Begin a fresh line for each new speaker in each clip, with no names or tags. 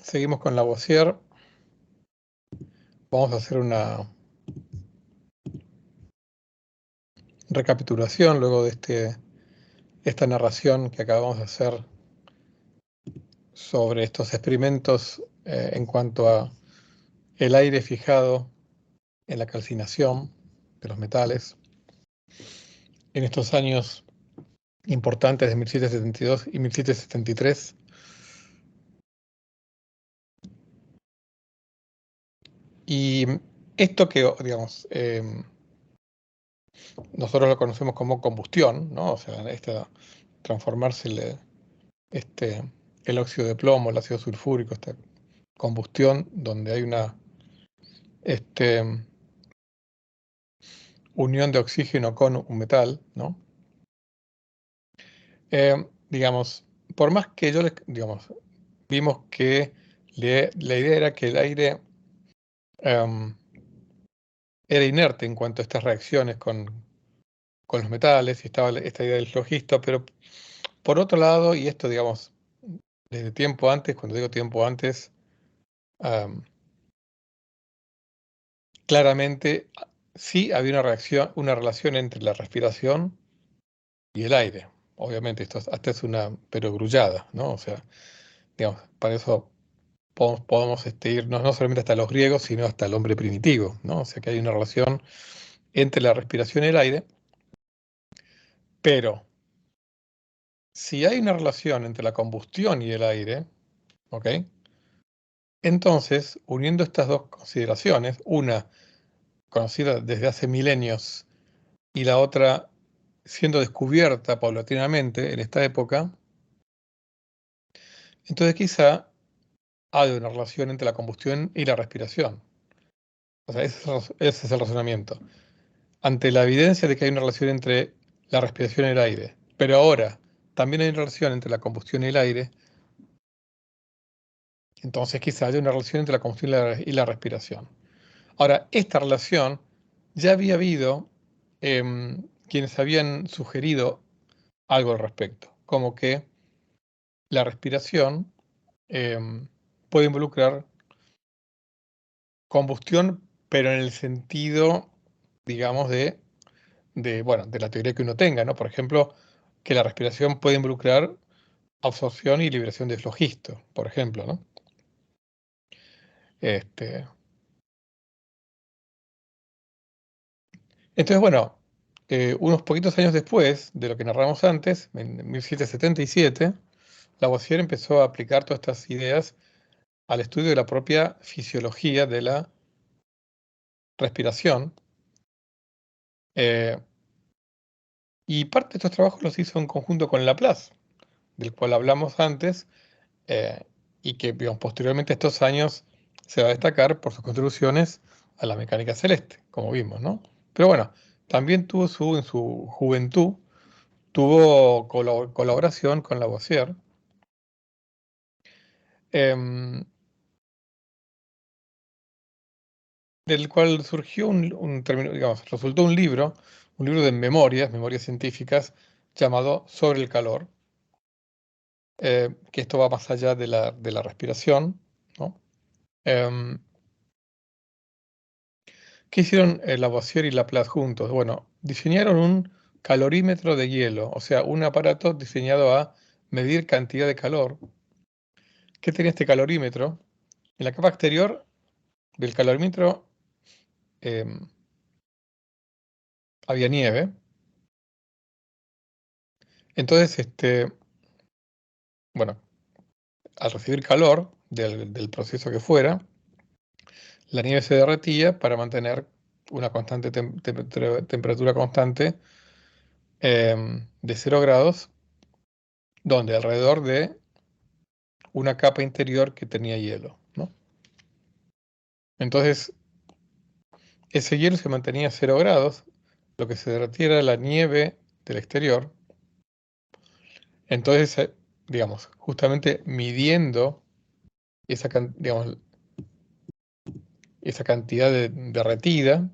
Seguimos con Lavoisier. Vamos a hacer una recapitulación luego de esta narración que acabamos de hacer sobre estos experimentos en cuanto a el aire fijado en la calcinación de los metales en estos años importantes de 1772 y 1773. Y esto que, digamos, nosotros lo conocemos como combustión, ¿no? O sea, transformarse el óxido de plomo, el ácido sulfúrico, esta combustión donde hay una unión de oxígeno con un metal, ¿no? Digamos, por más que digamos, vimos que la idea era que el aire era inerte en cuanto a estas reacciones con los metales, y estaba esta idea del flogisto, pero por otro lado, y esto, digamos, desde tiempo antes, cuando digo tiempo antes, claramente sí había una relación entre la respiración y el aire. Obviamente, esto hasta es una perogrullada, ¿no? O sea, digamos, para eso podemos irnos no solamente hasta los griegos, sino hasta el hombre primitivo, ¿no? O sea, que hay una relación entre la respiración y el aire, pero si hay una relación entre la combustión y el aire, ¿ok? Entonces, uniendo estas dos consideraciones, una conocida desde hace milenios y la otra siendo descubierta paulatinamente en esta época, entonces quizá hay una relación entre la combustión y la respiración. O sea, ese es el razonamiento. Ante la evidencia de que hay una relación entre la respiración y el aire, pero ahora también hay una relación entre la combustión y el aire, entonces quizá haya una relación entre la combustión y la respiración. Ahora, esta relación ya había habido quienes habían sugerido algo al respecto, como que la respiración puede involucrar combustión, pero en el sentido, digamos, bueno, de la teoría que uno tenga, ¿no? Por ejemplo, que la respiración puede involucrar absorción y liberación de flogisto, por ejemplo, ¿no? Entonces, bueno, unos poquitos años después de lo que narramos antes, en 1777, Lavoisier empezó a aplicar todas estas ideas al estudio de la propia fisiología de la respiración. Y parte de estos trabajos los hizo en conjunto con Laplace, del cual hablamos antes, y que digamos, posteriormente a estos años se va a destacar por sus contribuciones a la mecánica celeste, como vimos, ¿no? Pero bueno, también en su juventud, tuvo colaboración con Lavoisier, del cual surgió un término, digamos, resultó un libro de memorias científicas, llamado Sobre el calor, que esto va más allá de la respiración, ¿no? ¿Qué hicieron Lavoisier y Laplace juntos? Bueno, diseñaron un calorímetro de hielo, o sea, un aparato diseñado a medir cantidad de calor. ¿Qué tenía este calorímetro? En la capa exterior del calorímetro había nieve. Entonces, bueno, al recibir calor del proceso que fuera, la nieve se derretía para mantener una constante temperatura constante de 0 grados, donde alrededor de una capa interior que tenía hielo, ¿no? Entonces, ese hielo se mantenía a 0 grados, lo que se derretía era la nieve del exterior. Entonces, digamos, justamente midiendo digamos, esa cantidad derretida,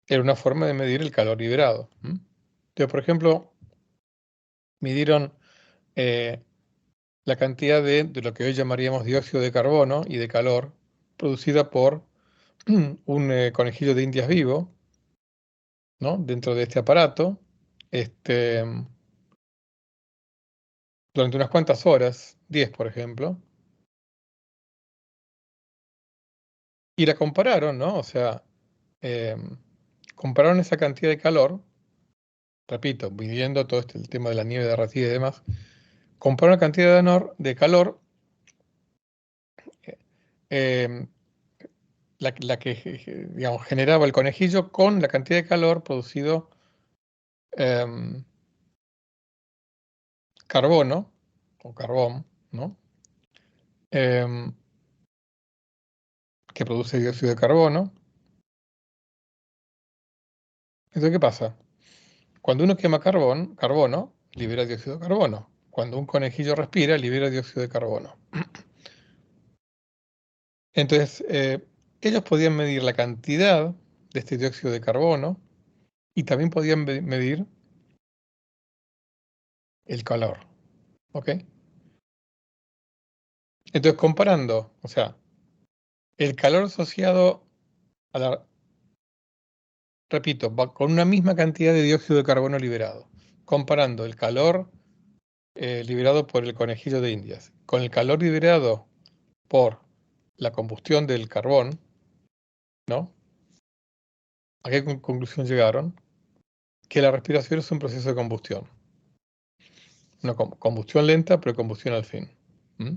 era una forma de medir el calor liberado. Entonces, por ejemplo, midieron la cantidad de lo que hoy llamaríamos dióxido de carbono y de calor producida por un conejillo de indias vivo, ¿no? Dentro de este aparato, este, durante unas cuantas horas, 10 por ejemplo, y la compararon, ¿no? O sea, compararon esa cantidad de calor, repito, midiendo todo el tema de la nieve derretida y demás, compararon la cantidad de calor, eh, la que digamos, generaba el conejillo con la cantidad de calor producido em, carbono o carbón, ¿no? Em, que produce dióxido de carbono. Entonces, ¿qué pasa? Cuando uno quema carbono, libera dióxido de carbono. Cuando un conejillo respira, libera dióxido de carbono. Entonces, ellos podían medir la cantidad de este dióxido de carbono y también podían medir el calor. ¿Ok? Entonces, comparando, o sea, el calor asociado a la, repito, con una misma cantidad de dióxido de carbono liberado, comparando el calor liberado por el conejillo de Indias con el calor liberado por la combustión del carbón, ¿no? ¿A qué conclusión llegaron? Que la respiración es un proceso de combustión. Una combustión lenta, pero combustión al fin. ¿Mm?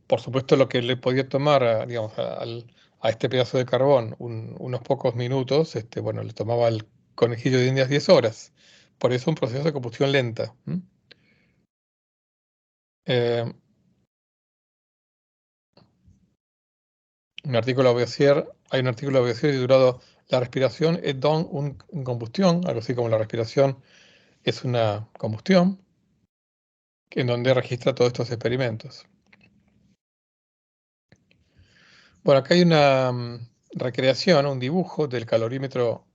Por supuesto, lo que le podía tomar digamos, a este pedazo de carbón unos pocos minutos, bueno, le tomaba al conejillo de Indias 10 horas. Por eso un proceso de combustión lenta. ¿Mm? Eh, hay un artículo de Boissier titulado La respiración es donc une combustión, algo así como la respiración es una combustión, en donde registra todos estos experimentos. Bueno, acá hay una recreación, un dibujo del calorímetro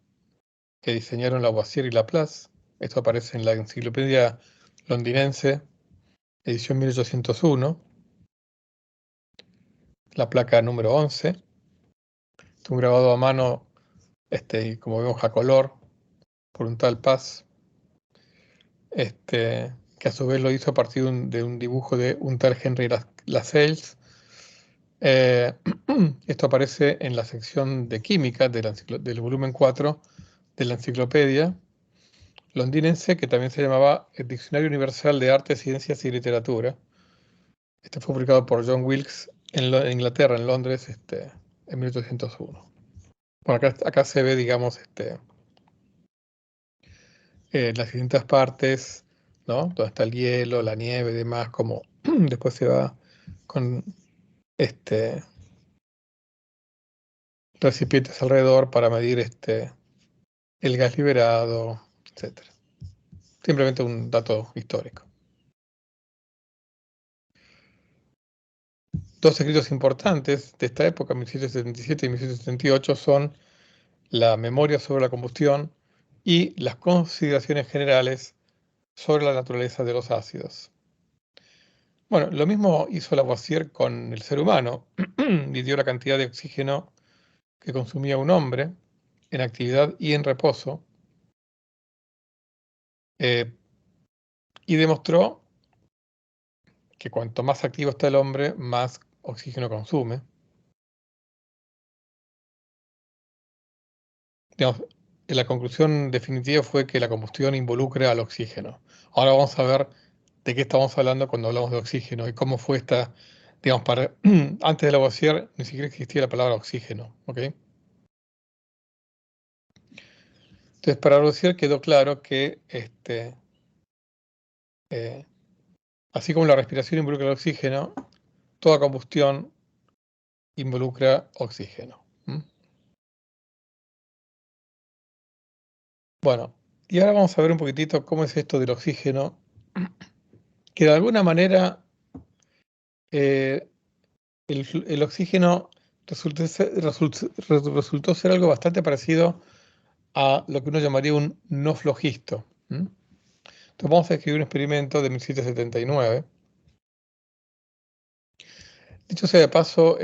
que diseñaron Lavoisier y Laplace. Esto aparece en la Enciclopedia Londinense, edición 1801, la placa número 11. Es un grabado a mano, como vemos a color, por un tal Paz, que a su vez lo hizo a partir de un dibujo de un tal Henry Lascelles. Esto aparece en la sección de química del volumen 4 de la enciclopedia londinense, que también se llamaba el Diccionario Universal de Arte, Ciencias y Literatura. Este fue publicado por John Wilkes en Inglaterra, en Londres, en 1801. Bueno, acá se ve, digamos, las distintas partes, ¿no? Donde está el hielo, la nieve y demás, como después se va con recipientes alrededor para medir el gas liberado, etc. Simplemente un dato histórico. Dos escritos importantes de esta época, 1777 y 1778, son la memoria sobre la combustión y las consideraciones generales sobre la naturaleza de los ácidos. Bueno, lo mismo hizo Lavoisier con el ser humano. Midió la cantidad de oxígeno que consumía un hombre en actividad y en reposo, y demostró que cuanto más activo está el hombre, más oxígeno consume. Digamos, la conclusión definitiva fue que la combustión involucra al oxígeno. Ahora vamos a ver de qué estamos hablando cuando hablamos de oxígeno y cómo fue digamos, antes de Lavoisier ni siquiera existía la palabra oxígeno, ¿ok? Entonces, para Lavoisier quedó claro que, eh, así como la respiración involucra el oxígeno, toda combustión involucra oxígeno. Bueno, y ahora vamos a ver un poquitito cómo es esto del oxígeno, que de alguna manera eh, el oxígeno resultó ser algo bastante parecido a lo que uno llamaría un no flogisto. Entonces Entonces vamos a escribir un experimento de 1779. Dicho sea de paso,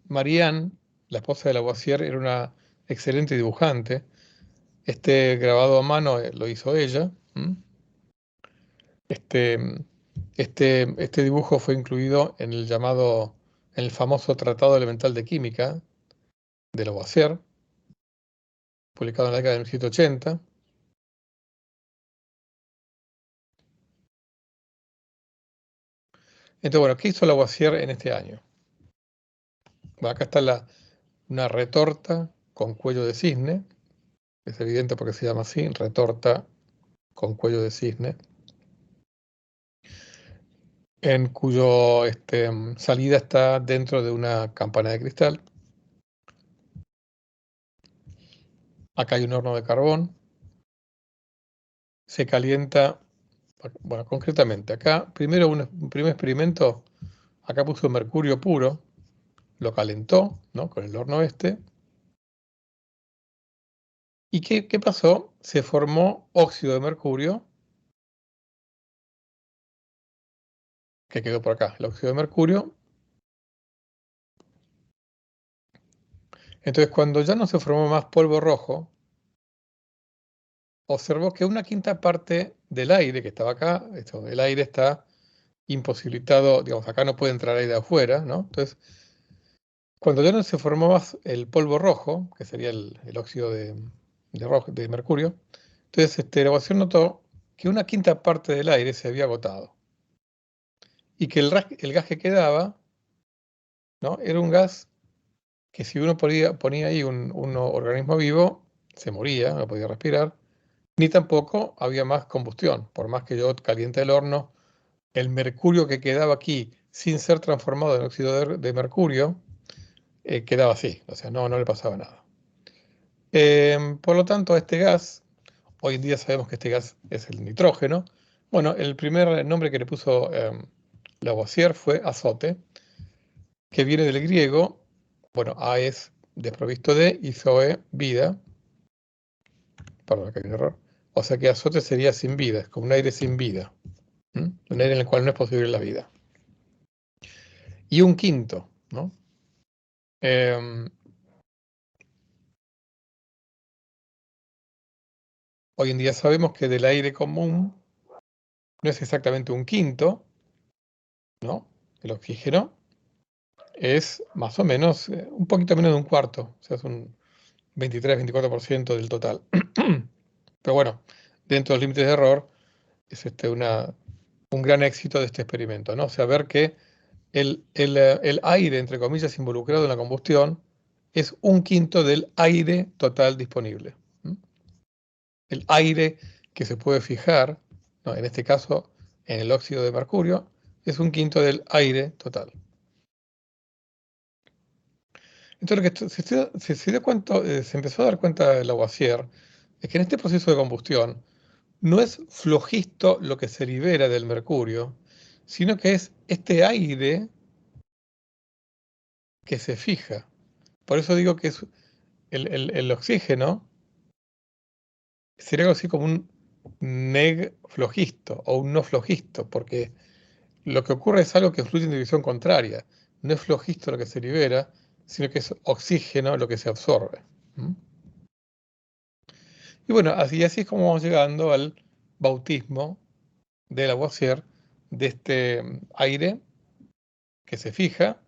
Marianne, la esposa de Lavoisier, era una excelente dibujante. Este grabado a mano lo hizo ella. Este, este dibujo fue incluido en en el famoso Tratado Elemental de Química de Lavoisier, publicado en la década de 1780. Entonces, bueno, ¿qué hizo Lavoisier en este año? Bueno, acá está una retorta con cuello de cisne. Es evidente porque se llama así, retorta con cuello de cisne, en cuyo salida está dentro de una campana de cristal. Acá hay un horno de carbón. Se calienta, bueno, concretamente, acá, primero un primer experimento, acá puso mercurio puro, lo calentó, ¿no?, con el horno este. ¿Y qué pasó? Se formó óxido de mercurio, que quedó por acá, el óxido de mercurio. Entonces, cuando ya no se formó más polvo rojo, observó que una quinta parte del aire que estaba acá, el aire está imposibilitado, digamos, acá no puede entrar aire de afuera, ¿no? Entonces, cuando ya no se formó más el polvo rojo, que sería el óxido de mercurio, entonces la ecuación notó que una quinta parte del aire se había agotado y que el gas que quedaba, ¿no?, era un gas que si uno ponía ahí un organismo vivo, se moría, no podía respirar, ni tampoco había más combustión. Por más que yo caliente el horno, el mercurio que quedaba aquí, sin ser transformado en óxido de mercurio, quedaba así, o sea, no le pasaba nada. Por lo tanto, este gas, hoy en día sabemos que este gas es el nitrógeno. Bueno, el primer nombre que le puso Lavoisier fue azote, que viene del griego. Bueno, A es desprovisto de, y zoe, vida. Perdón, acá hay un error. O sea que azote sería sin vida, es como un aire sin vida. Un aire en el cual no es posible la vida. Y un quinto, ¿no? Hoy en día sabemos que del aire común no es exactamente un quinto, ¿no? El oxígeno es más o menos un poquito menos de un cuarto, o sea, es un 23-24% del total. Pero bueno, dentro de los límites de error es un gran éxito de este experimento, ¿no? O sea, ver que el aire, entre comillas, involucrado en la combustión es un quinto del aire total disponible. El aire que se puede fijar, ¿no?, en este caso en el óxido de mercurio, es un quinto del aire total. Entonces, lo que se empezó a dar cuenta Lavoisier es que en este proceso de combustión no es flojisto lo que se libera del mercurio, sino que es este aire que se fija. Por eso digo que es el oxígeno sería algo así como un neg flojisto o un no flojisto, porque lo que ocurre es algo que fluye en dirección contraria. No es flojisto lo que se libera, sino que es oxígeno lo que se absorbe. Y bueno, así es como vamos llegando al bautismo de Lavoisier, de este aire que se fija,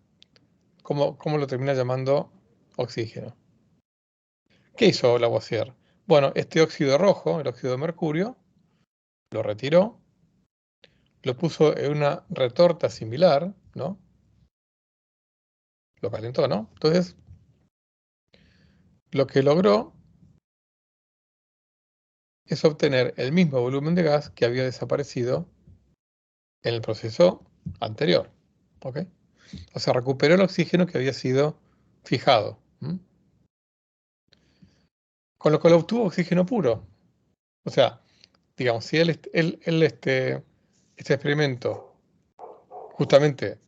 como lo termina llamando oxígeno. ¿Qué hizo Lavoisier? Bueno, este óxido rojo, el óxido de mercurio, lo retiró, lo puso en una retorta similar, ¿no? Lo calentó, ¿no? Entonces, lo que logró es obtener el mismo volumen de gas que había desaparecido en el proceso anterior. ¿Ok? O sea, recuperó el oxígeno que había sido fijado. Con lo cual obtuvo oxígeno puro. O sea, digamos, si este experimento, justamente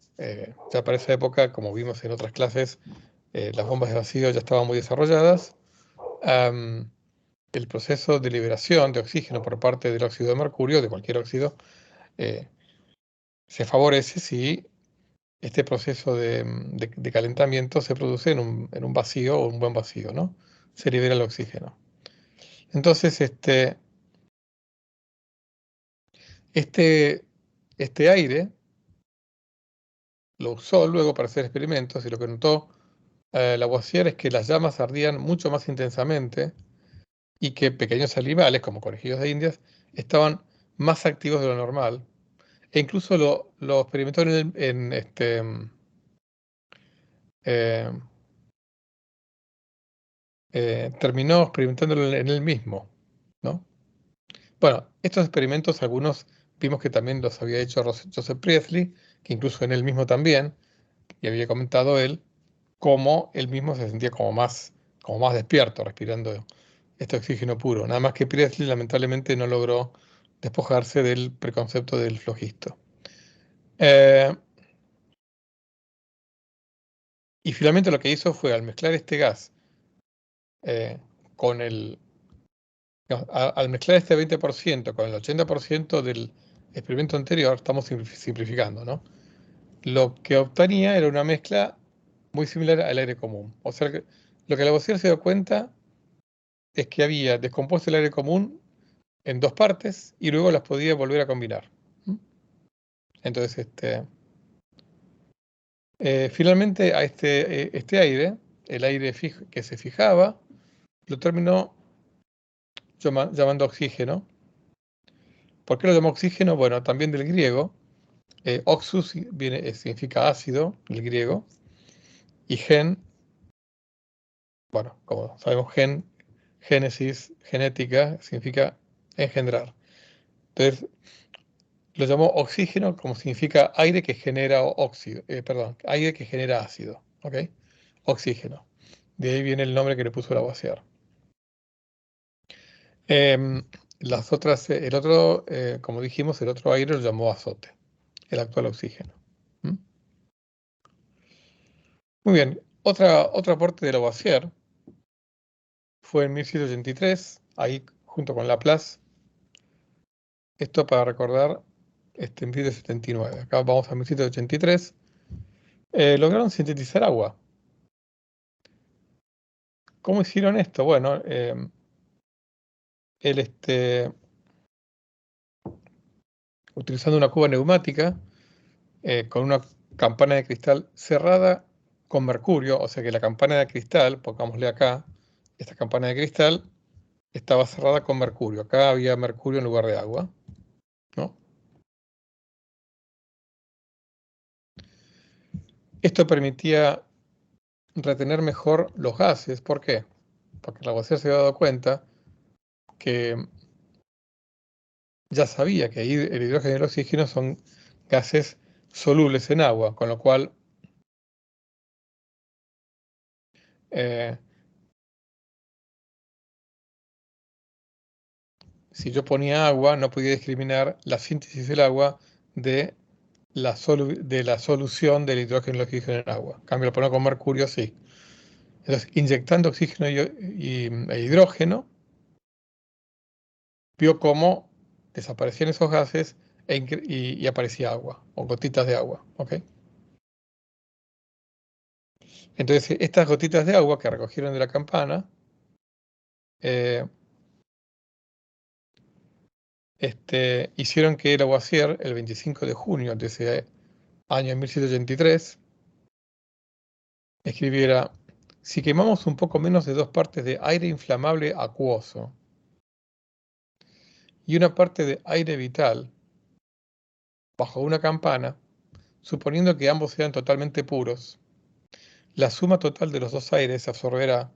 ya para esa época, como vimos en otras clases, las bombas de vacío ya estaban muy desarrolladas. el proceso de liberación de oxígeno por parte del óxido de mercurio, de cualquier óxido, se favorece si este proceso de calentamiento se produce en un vacío o un buen vacío, ¿no? Se libera el oxígeno. Entonces, este aire lo usó luego para hacer experimentos y lo que notó Lavoisier es que las llamas ardían mucho más intensamente y que pequeños animales, como conejillos de indias, estaban más activos de lo normal. E incluso lo experimentó eh, terminó experimentándolo en él mismo, ¿no? Bueno, estos experimentos, algunos vimos que también los había hecho Joseph Priestley, que incluso en él mismo también, y había comentado él, cómo él mismo se sentía como más despierto respirando este oxígeno puro. Nada más que Priestley lamentablemente no logró despojarse del preconcepto del flojisto. Eh, y finalmente lo que hizo fue, al mezclar este gas eh, con el... no, al mezclar este 20% con el 80% del experimento anterior, estamos simplificando, ¿no? Lo que obtenía era una mezcla muy similar al aire común. O sea, lo que Lavoisier se dio cuenta es que había descompuesto el aire común en dos partes y luego las podía volver a combinar. ¿Mm? Entonces, finalmente a este aire, el aire que se fijaba, lo terminó llamando oxígeno. ¿Por qué lo llamó oxígeno? Bueno, también del griego. Oxus significa ácido, el griego, y gen, bueno, como sabemos, génesis, genética, significa engendrar. Entonces, lo llamó oxígeno como significa aire que genera óxido, perdón, aire que genera ácido, ¿ok? Oxígeno. De ahí viene el nombre que le puso Lavoisier. Las otras, el otro, como dijimos, el otro aire lo llamó azote, el actual oxígeno. ¿Mm? Muy bien, otro aporte de Lavoisier fue en 1783, ahí junto con Laplace, esto para recordar, en 1779. Acá vamos a 1783. Lograron sintetizar agua. ¿Cómo hicieron esto? Bueno, él, utilizando una cuba neumática, con una campana de cristal cerrada con mercurio, o sea que la campana de cristal, pongámosle acá, esta campana de cristal estaba cerrada con mercurio. Acá había mercurio en lugar de agua, ¿no? Esto permitía retener mejor los gases. ¿Por qué? Porque Lavoisier se había dado cuenta que ya sabía que el hidrógeno y el oxígeno son gases solubles en agua, con lo cual eh, si yo ponía agua, no podía discriminar la síntesis del agua de de la solución del hidrógeno y el oxígeno en agua. En cambio, lo pongo con mercurio, sí. Entonces, inyectando oxígeno e hidrógeno, vio cómo desaparecían esos gases y aparecía agua, o gotitas de agua. ¿Ok? Entonces, estas gotitas de agua que recogieron de la campana, eh, hicieron que Lavoisier, el 25 de junio de ese año 1783, escribiera: si quemamos un poco menos de 2 partes de aire inflamable acuoso y una parte de aire vital bajo una campana, suponiendo que ambos sean totalmente puros, la suma total de los dos aires se absorberá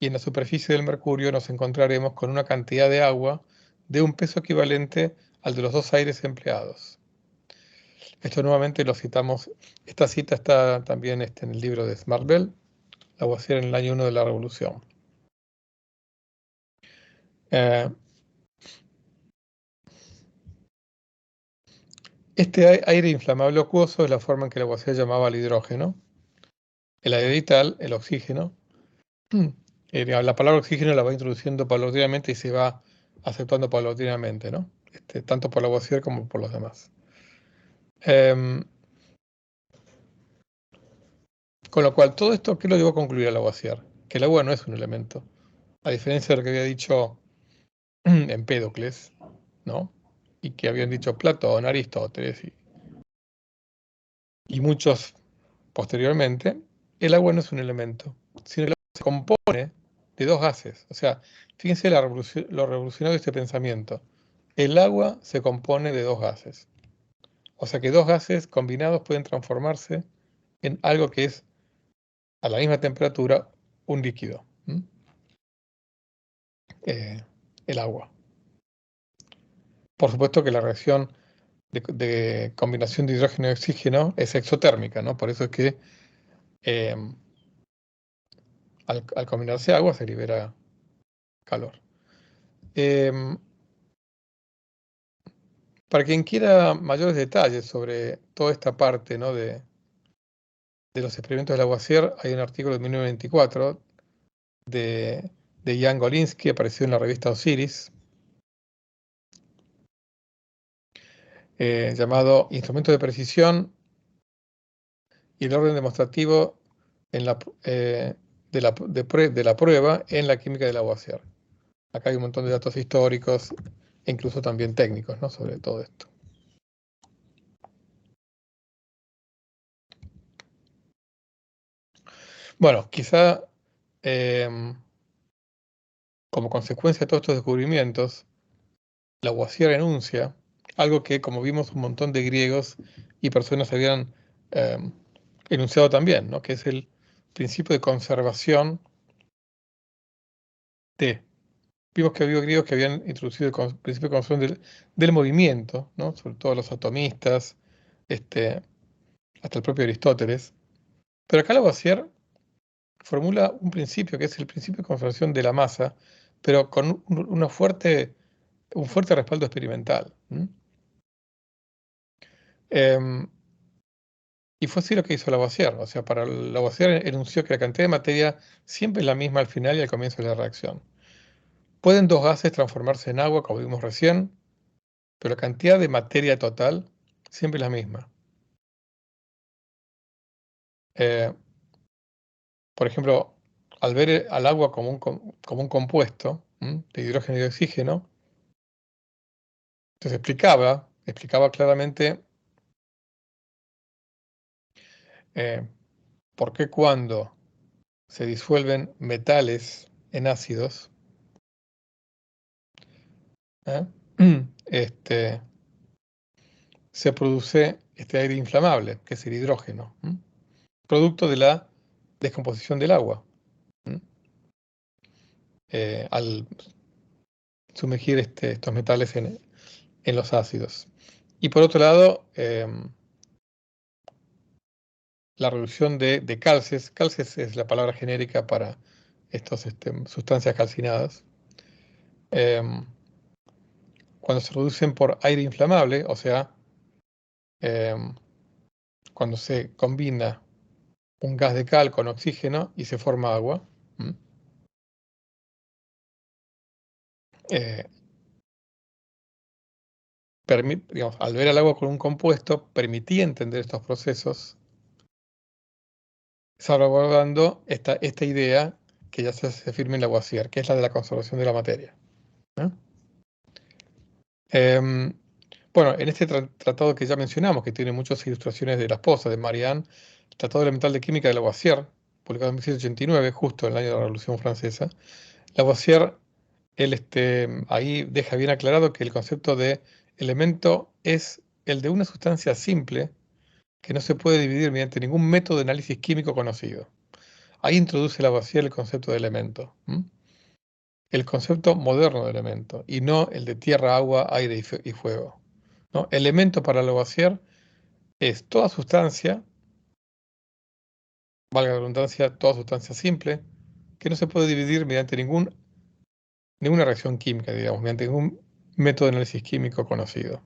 y en la superficie del mercurio nos encontraremos con una cantidad de agua de un peso equivalente al de los dos aires empleados. Esto nuevamente lo citamos, esta cita está también en el libro de Smart-Bell, Lavoisier en el año 1 de la Revolución. Eh, Este aire inflamable acuoso es la forma en que Lavoisier llamaba al hidrógeno. El aire vital, el oxígeno, La palabra oxígeno la va introduciendo paulatinamente y se va aceptando paulatinamente, ¿no? Tanto por Lavoisier como por los demás. Em, con lo cual, todo esto, ¿qué lo llevó a concluir a Lavoisier? Que el agua no es un elemento. A diferencia de lo que había dicho Empédocles, ¿no? Y que habían dicho Platón, Aristóteles y muchos posteriormente, el agua no es un elemento, sino el agua se compone de dos gases. O sea, fíjense lo revolucionario de este pensamiento. El agua se compone de dos gases. O sea que dos gases combinados pueden transformarse en algo que es a la misma temperatura un líquido. El agua. Por supuesto que la reacción de combinación de hidrógeno y oxígeno es exotérmica, ¿no? Por eso es que eh, al combinarse agua se libera calor. Para quien quiera mayores detalles sobre toda esta parte, ¿no? de los experimentos de Lavoisier, hay un artículo de 1924 de Jan Golinsky, apareció en la revista Osiris, llamado Instrumentos de precisión y el orden demostrativo de la prueba en la química de Lavoisier. Acá hay un montón de datos históricos e incluso también técnicos, ¿no? Sobre todo esto. Bueno, quizá como consecuencia de todos estos descubrimientos, Lavoisier enuncia algo que, como vimos, un montón de griegos y personas habían enunciado también, ¿no? Que es el principio de conservación de. Vimos que había griegos que habían introducido el principio de conservación del movimiento, ¿no? Sobre todo los atomistas, hasta el propio Aristóteles. Pero acá Lavoisier formula un principio que es el principio de conservación de la masa, pero con un fuerte respaldo experimental. Y fue así lo que hizo Lavoisier. O sea, para Lavoisier enunció que la cantidad de materia siempre es la misma al final y al comienzo de la reacción. Pueden dos gases transformarse en agua, como vimos recién, pero la cantidad de materia total siempre es la misma. Eh, por ejemplo, al ver al agua como un compuesto de hidrógeno y de oxígeno, entonces explicaba claramente por qué cuando se disuelven metales en ácidos, ¿eh? Se produce este aire inflamable, que es el hidrógeno, producto de la descomposición del agua, al sumergir estos metales en los ácidos. Y por otro lado, la reducción de calces. Calces es la palabra genérica para estas sustancias calcinadas. Cuando se reducen por aire inflamable, o sea, cuando se combina un gas de cal con oxígeno y se forma agua, eh, digamos, al ver al agua con un compuesto, permitía entender estos procesos, salvaguardando esta idea que ya se firma en Lavoisier, que es la de la conservación de la materia. Bueno, en este tratado que ya mencionamos, que tiene muchas ilustraciones de la esposa de Marianne, el Tratado Elemental de Química de Lavoisier, publicado en 1789, justo en el año de la Revolución Francesa, Lavoisier, ahí deja bien aclarado que el concepto de elemento es el de una sustancia simple que no se puede dividir mediante ningún método de análisis químico conocido. Ahí introduce Lavoisier el concepto de elemento, el concepto moderno de elemento, y no el de tierra, agua, aire y fuego, ¿no? Elemento para Lavoisier es toda sustancia, valga la redundancia, toda sustancia simple, que no se puede dividir mediante ninguna reacción química, digamos, mediante ningún método de análisis químico conocido.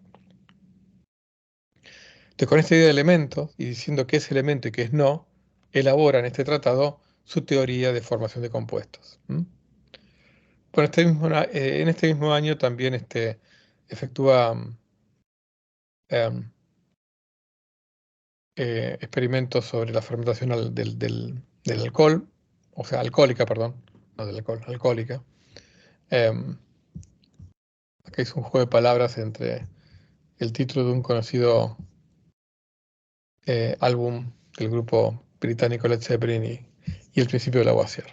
Entonces, con esta idea de elementos, y diciendo qué es elemento y qué es no, elabora en este tratado su teoría de formación de compuestos. Bueno, en este mismo año también efectúa em, experimentos sobre la fermentación del alcohol, o sea, alcohólica, perdón, no del alcohol, alcohólica. Em, Acá hizo un juego de palabras entre el título de un conocido álbum del grupo británico Led Zeppelin y el principio de Lavoisier.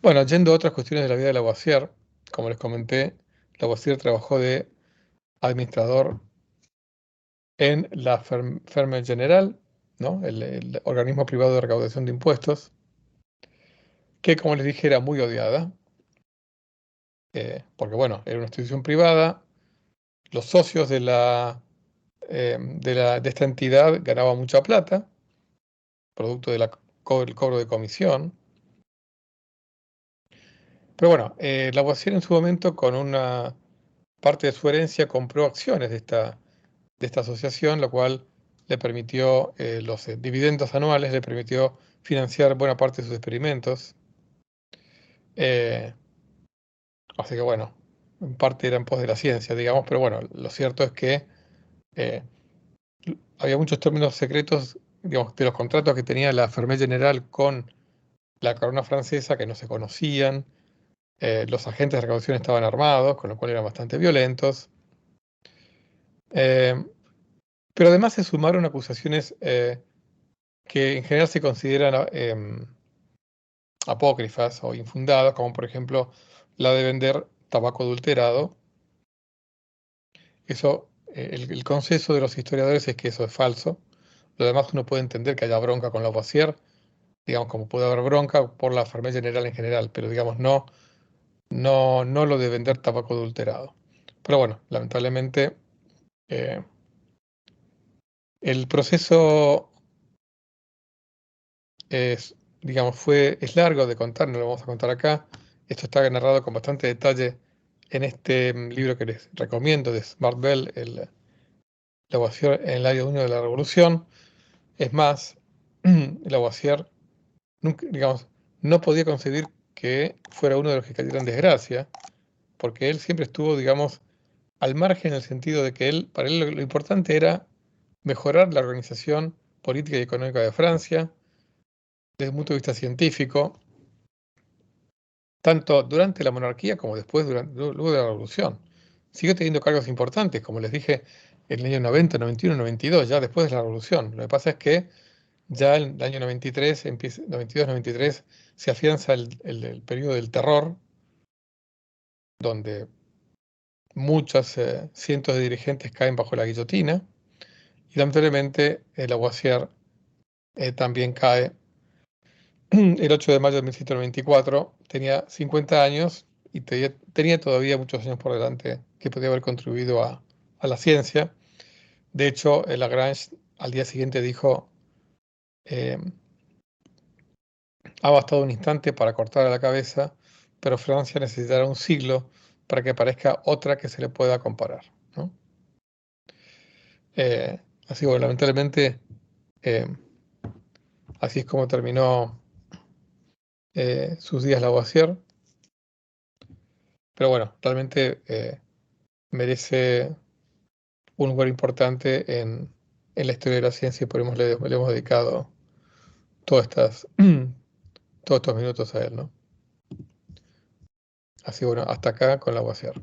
Bueno, yendo a otras cuestiones de la vida de Lavoisier, como les comenté, Lavoisier trabajó de administrador en la Ferme General, ¿no? El organismo privado de recaudación de impuestos, que como les dije era muy odiada, porque bueno, era una institución privada, los socios de esta entidad ganaban mucha plata, producto del cobro de comisión. Pero bueno, Lavoisier en su momento con una parte de su herencia compró acciones de esta asociación, lo cual le permitió, los dividendos anuales le permitió financiar buena parte de sus experimentos. Así que bueno, en parte era en pos de la ciencia, digamos, pero bueno, lo cierto es que eh, había muchos términos secretos, digamos, de los contratos que tenía la Fermé General con la corona francesa que no se conocían. Los agentes de recaudación estaban armados, con lo cual eran bastante violentos. Eh, pero además se sumaron acusaciones que en general se consideran apócrifas o infundadas, como por ejemplo la de vender tabaco adulterado. Eso, el consenso de los historiadores es que eso es falso. Lo demás uno puede entender que haya bronca con Lavoisier, digamos, como puede haber bronca por la Fermé General en general, pero digamos no lo de vender tabaco adulterado. Pero bueno, lamentablemente eh, el proceso es largo de contar, no lo vamos a contar acá. Esto está narrado con bastante detalle en este libro que les recomiendo de Smart Bell, Lavoisier en el área 1 de la Revolución. Es más, Lavoisier nunca, digamos, no podía concebir que fuera uno de los que cayera en desgracia, porque él siempre estuvo, digamos, al margen en el sentido de que para él lo importante era mejorar la organización política y económica de Francia desde un punto de vista científico, tanto durante la monarquía como después, luego de la Revolución. Siguió teniendo cargos importantes, como les dije, en el año 90, 91, 92, ya después de la Revolución. Lo que pasa es que ya en el año 93, 92, 93, se afianza el periodo del terror, donde muchos cientos de dirigentes caen bajo la guillotina, y lamentablemente el Lavoisier también cae el 8 de mayo de 1794, tenía 50 años y tenía todavía muchos años por delante que podía haber contribuido a la ciencia. De hecho, Lagrange al día siguiente dijo, eh, ha bastado un instante para cortarle la cabeza, pero Francia necesitará un siglo para que aparezca otra que se le pueda comparar, ¿no? Así que, bueno, lamentablemente, eh, así es como terminó sus días Lavoisier. Pero bueno, realmente merece un lugar importante en la historia de la ciencia y por eso le hemos dedicado todas todos estos minutos a él, ¿no? Así bueno, hasta acá con Lavoisier.